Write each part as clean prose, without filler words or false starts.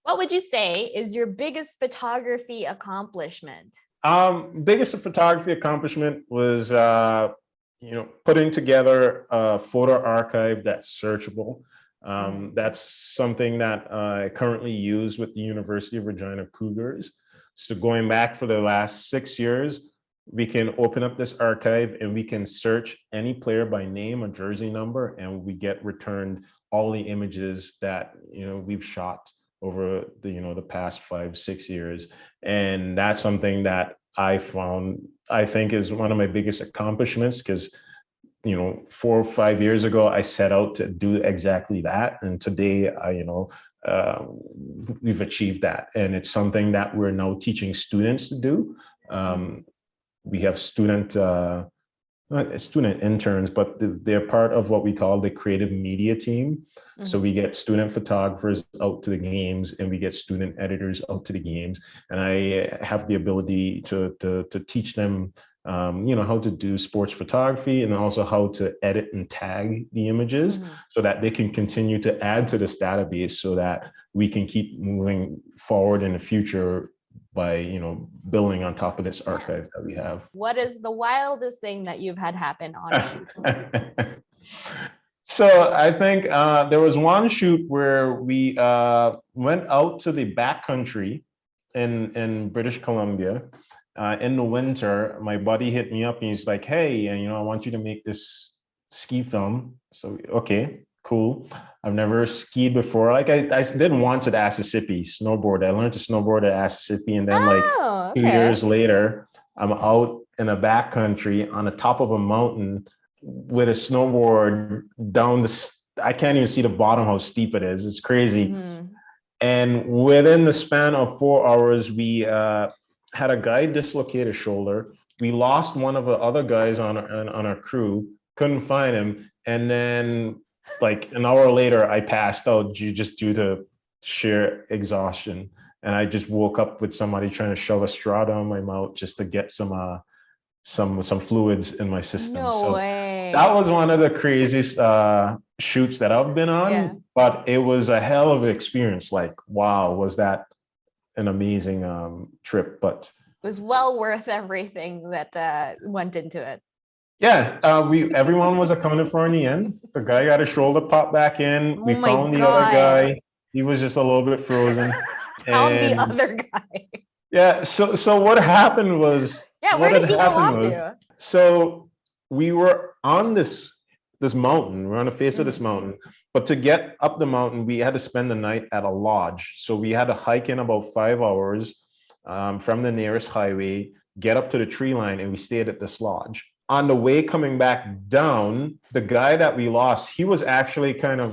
What would you say is your biggest photography accomplishment? Biggest photography accomplishment was, putting together a photo archive that's searchable. That's something that I currently use with the University of Regina Cougars. So going back for the last 6 years, we can open up this archive and we can search any player by name or jersey number, and we get returned all the images that we've shot over the past 5, 6 years. And that's something that I think is one of my biggest accomplishments, because 4 or 5 years ago I set out to do exactly that, and today we've achieved that, and it's something that we're now teaching students to do. We have not student interns, but they're part of what we call the creative media team. So we get student photographers out to the games, and we get student editors out to the games. And I have the ability to teach them, how to do sports photography, and also how to edit and tag the images so that they can continue to add to this database, so that we can keep moving forward in the future by building on top of this archive that we have. What is the wildest thing that you've had happen on a shoot? So I think there was one shoot where we went out to the backcountry in British Columbia in the winter. My buddy hit me up and he's like, "Hey, I want you to make this ski film." So okay, cool. I've never skied before. Like I did once at Mississippi snowboard. I learned to snowboard at Mississippi, and then 2 years later, I'm out in a backcountry on the top of a mountain with a snowboard down I can't even see the bottom how steep it is. It's crazy. And within the span of 4 hours, we had a guy dislocate a shoulder. We lost one of the other guys on our crew, couldn't find him, and then like an hour later, I passed out just due to sheer exhaustion. And I just woke up with somebody trying to shove a straw down my mouth just to get some fluids in my system. No way. That was one of the craziest shoots that I've been on, but it was a hell of an experience. Like, wow, was that an amazing trip. But it was well worth everything that went into it. Yeah, everyone was accounted for in the end. The guy got his shoulder popped back in. We found the other guy. He was just a little bit frozen. Found the other guy. Yeah. So what happened was? Yeah, where did he go off to? So we were on this mountain. We're on the face of this mountain. But to get up the mountain, we had to spend the night at a lodge. So we had to hike in about 5 hours from the nearest highway, get up to the tree line, and we stayed at this lodge. On the way coming back down, the guy that we lost, he was actually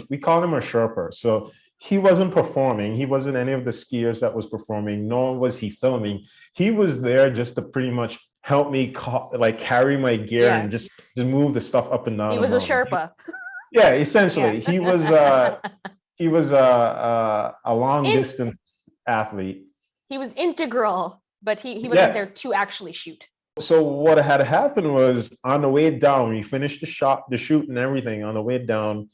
we call him a Sherpa. So he wasn't performing. He wasn't any of the skiers that was performing, nor was he filming. He was there just to pretty much help me carry my gear and just move the stuff up and down. He was a Sherpa. Yeah, essentially. He was a long distance athlete. He was integral, but he wasn't there to actually shoot. So what had happened was, on the way down, we finished the shoot and everything. On the way down,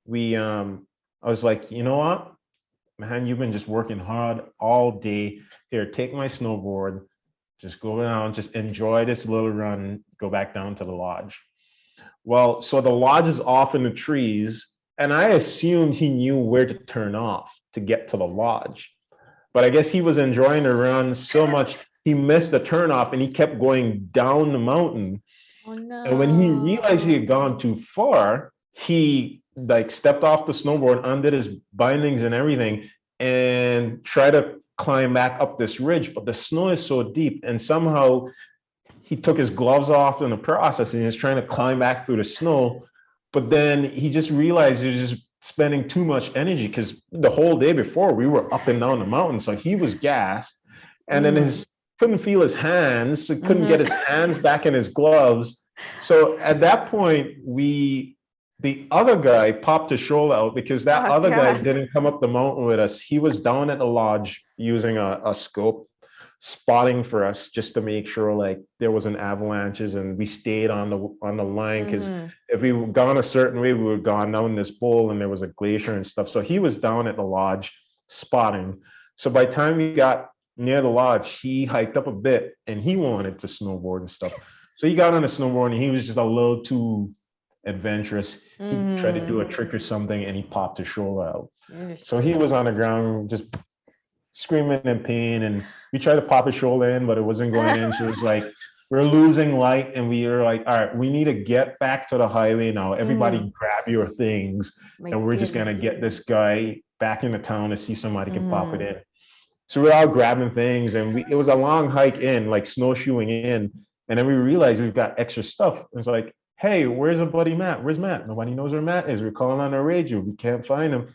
I was like, you know what, man, you've been just working hard all day. Here, take my snowboard, just go down, just enjoy this little run, go back down to the lodge. Well, so the lodge is off in the trees, and I assumed he knew where to turn off to get to the lodge. But I guess he was enjoying the run so much, he missed the turnoff and he kept going down the mountain. Oh, no. And when he realized he had gone too far, he stepped off the snowboard, undid his bindings and everything, and tried to climb back up this ridge. But the snow is so deep, and somehow he took his gloves off in the process, and he was trying to climb back through the snow. But then he just realized he was just spending too much energy, because the whole day before we were up and down the mountain. So he was gassed, and then couldn't feel his hands, so couldn't get his hands back in his gloves. So at that point, the other guy popped his shoulder out, because that other guy didn't come up the mountain with us. He was down at the lodge using a scope, spotting for us just to make sure there wasn't avalanches, and we stayed on the line, because if we were gone a certain way, we would have gone down this bowl and there was a glacier and stuff. So he was down at the lodge spotting. So by the time we got near the lodge, he hiked up a bit and he wanted to snowboard and stuff. So he got on a snowboard and he was just a little too adventurous. He tried to do a trick or something and he popped his shoulder out. So he was on the ground just screaming in pain, and we tried to pop his shoulder in, but it wasn't going in. So it was like, we're losing light and we were like, all right, we need to get back to the highway now. Everybody grab your things. And we're just going to get this guy back into town to see somebody can pop it in. So we're all grabbing things, and it was a long hike in, like snowshoeing in. And then we realized we've got extra stuff. It's like, hey, where's our buddy Matt? Where's Matt? Nobody knows where Matt is. We're calling on the radio. We can't find him.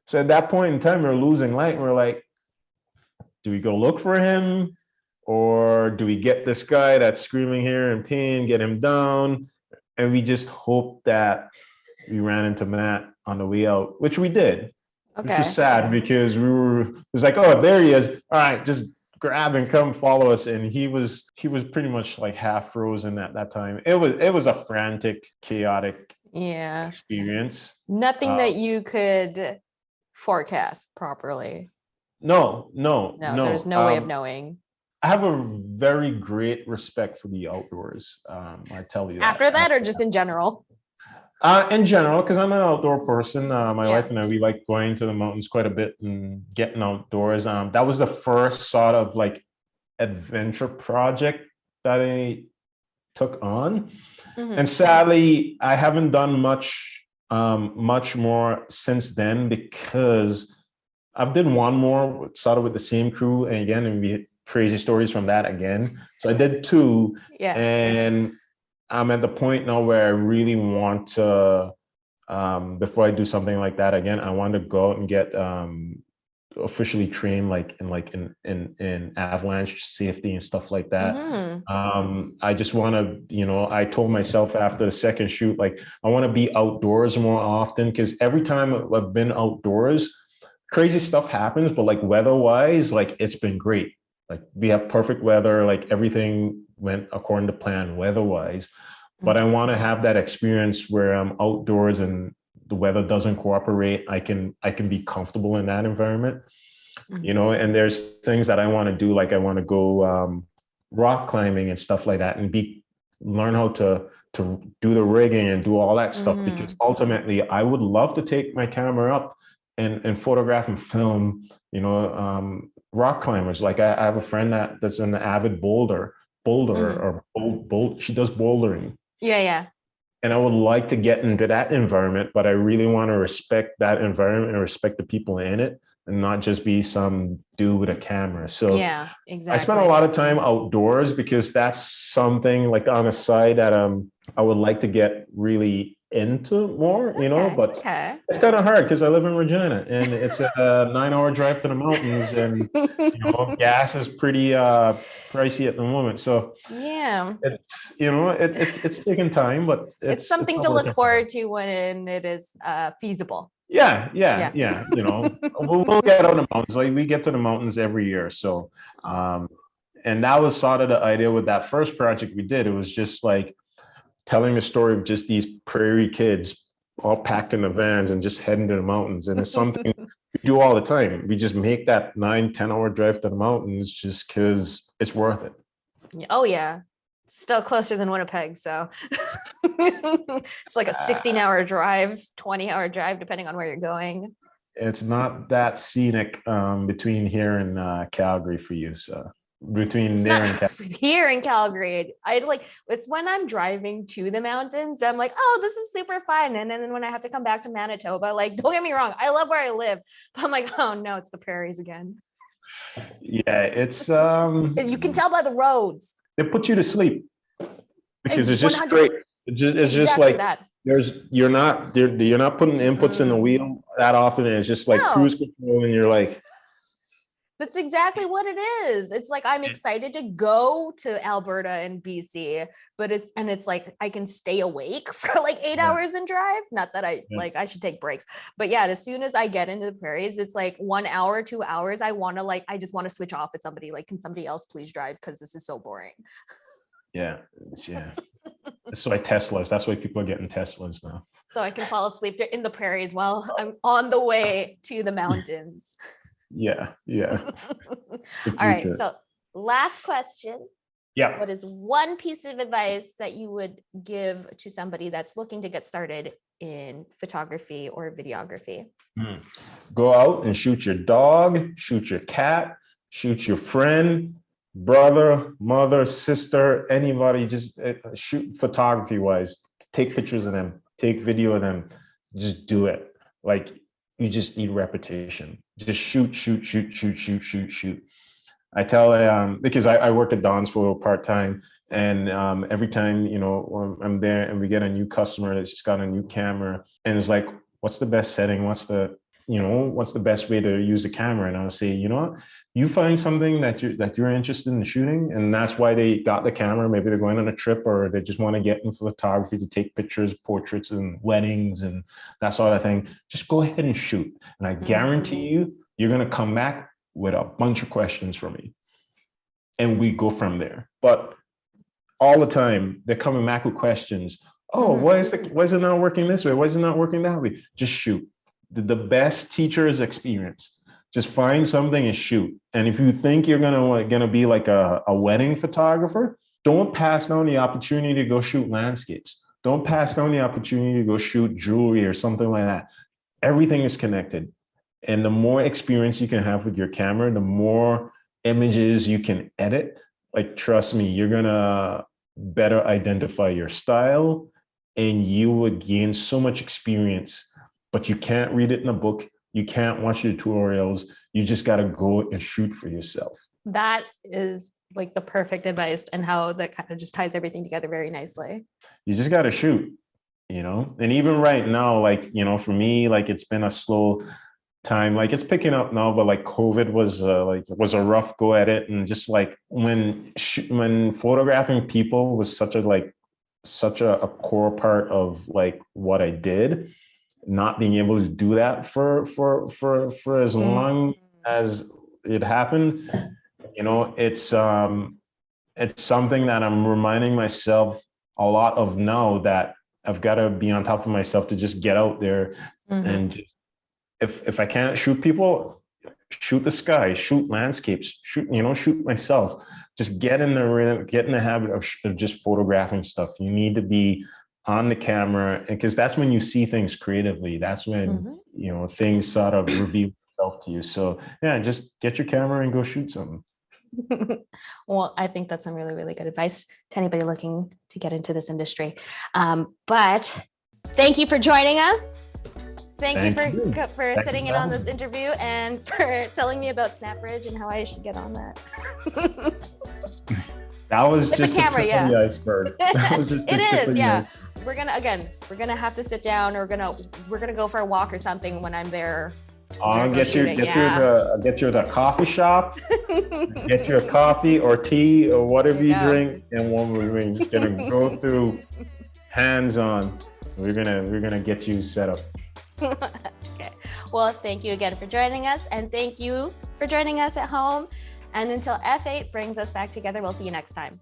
So at that point in time, we're losing light. We're like, do we go look for him? Or do we get this guy that's screaming here in pain, get him down? And we just hope that we ran into Matt on the way out, which we did. Which was sad because it was like, oh, there he is. All right, just grab and come follow us. And he was pretty much like half frozen at that time. It was a frantic, chaotic experience. Nothing that you could forecast properly. No. There's no way of knowing. I have a very great respect for the outdoors. I tell you that. After that, or just in general? In general, because I'm an outdoor person. My wife and I, we like going to the mountains quite a bit and getting outdoors. That was the first sort of like adventure project that I took on. And sadly, I haven't done much more since then, because I've done one more, started with the same crew, and again, and we had crazy stories from that again. So I did two, and I'm at the point now where I really want to, before I do something like that again, I want to go out and get officially trained in avalanche safety and stuff like that. I just want to, I told myself after the second shoot, like, I want to be outdoors more often, because every time I've been outdoors, crazy stuff happens, but like weather-wise, like it's been great. Like we have perfect weather, like everything went according to plan weather-wise. But I want to have that experience where I'm outdoors and the weather doesn't cooperate. I can be comfortable in that environment, and there's things that I want to do. Like I want to go rock climbing and stuff like that, and learn how to do the rigging and do all that stuff, because ultimately I would love to take my camera up and photograph and film, rock climbers. Like I have a friend that's an avid boulder, she does bouldering. Yeah. And I would like to get into that environment, but I really want to respect that environment and respect the people in it, and not just be some dude with a camera. So yeah, exactly. I spend a lot of time outdoors, because that's something like on a side that I would like to get really into more, but it's kind of hard because I live in Regina and it's a 9-hour drive to the mountains, and gas is pretty pricey at the moment. So it's taking time, but it's something to look forward to when it is feasible. Yeah. We'll get on the mountains. Like we get to the mountains every year. So and that was sort of the idea with that first project we did. It was just like telling the story of just these prairie kids all packed in the vans and just heading to the mountains. And it's something we do all the time. We just make that 9-10 hour drive to the mountains just because it's worth it. Oh yeah. Still closer than Winnipeg. So it's like a 16-hour drive, 20-hour drive, depending on where you're going. It's not that scenic between here and Calgary for you. So here in Calgary, it's when I'm driving to the mountains, I'm like, oh, this is super fun. And then when I have to come back to Manitoba, like, don't get me wrong, I love where I live, but I'm like, oh no, it's the prairies again. Yeah, it's you can tell by the roads. They put you to sleep because it's just straight. It's just like that. You're not putting inputs in the wheel that often. And it's just like cruise control, and you're like. That's exactly what it is. It's like I'm excited to go to Alberta and BC, but it's like I can stay awake for like 8 hours and drive. Not that I should take breaks, but yeah, as soon as I get into the prairies, it's like 1 hour, 2 hours. I just want to switch off with somebody. Like, can somebody else please drive? Because this is so boring. Yeah. That's why Teslas. That's why people are getting Teslas now. So I can fall asleep in the prairies while I'm on the way to the mountains. Yeah. The All right. future. So last question. Yeah. What is one piece of advice that you would give to somebody that's looking to get started in photography or videography? Go out and shoot your dog, shoot your cat, shoot your friend, brother, mother, sister, anybody. Just shoot photography wise. Take pictures of them, take video of them. Just do it. Like, you just need repetition. Just shoot. I tell because I work at Don's Photo part-time, and every time, you know, when I'm there and we get a new customer that's just got a new camera, and it's like, what's the best setting? What's the best way to use the camera? And I'll say, you know what, you find something that you're interested in shooting, and that's why they got the camera. Maybe they're going on a trip, or they just want to get into photography to take pictures, portraits, and weddings, and that sort of thing. Just go ahead and shoot, and I guarantee you, you're gonna come back with a bunch of questions for me, and we go from there. But all the time, they're coming back with questions. Oh, why is it not working this way? Why is it not working that way? Just shoot. The best teacher is experience. Just find something and shoot. And if you think you're gonna be like a wedding photographer, don't pass down the opportunity to go shoot landscapes. Don't pass down the opportunity to go shoot jewelry or something like that. Everything is connected. And the more experience you can have with your camera, the more images you can edit. Like, trust me, you're gonna better identify your style, and you would gain so much experience. But you can't read it in a book. You can't watch the tutorials. You just got to go and shoot for yourself. That is like the perfect advice, and how that kind of just ties everything together very nicely. You just got to shoot, you know? And even right now, like, you know, for me, like, it's been a slow time. Like, it's picking up now, but like COVID was a rough go at it. And just like when photographing people was such a core part of like what I did, not being able to do that for as long as it happened, you know, it's something that I'm reminding myself a lot of now, that I've got to be on top of myself to just get out there and if I can't shoot people, shoot the sky, shoot landscapes, shoot myself. Just get in the rhythm, get in the habit of just photographing stuff. You need to be on the camera, because that's when you see things creatively. That's when you know, things sort of reveal itself to you. So yeah, just get your camera and go shoot something. Well, I think that's some really, really good advice to anybody looking to get into this industry. But thank you for joining us. Thank you for sitting in on this interview, and for telling me about SnapBridge and how I should get on that. That was With just the camera, the tip of the iceberg. That was just the tip of the iceberg. We're gonna have to sit down, or we're gonna go for a walk or something when I'm there. I'll get you to the coffee shop, get you a coffee or tea or whatever you drink, and we're just gonna go through hands-on. We're gonna get you set up. Okay. Well, thank you again for joining us, and thank you for joining us at home. And until F8 brings us back together, we'll see you next time.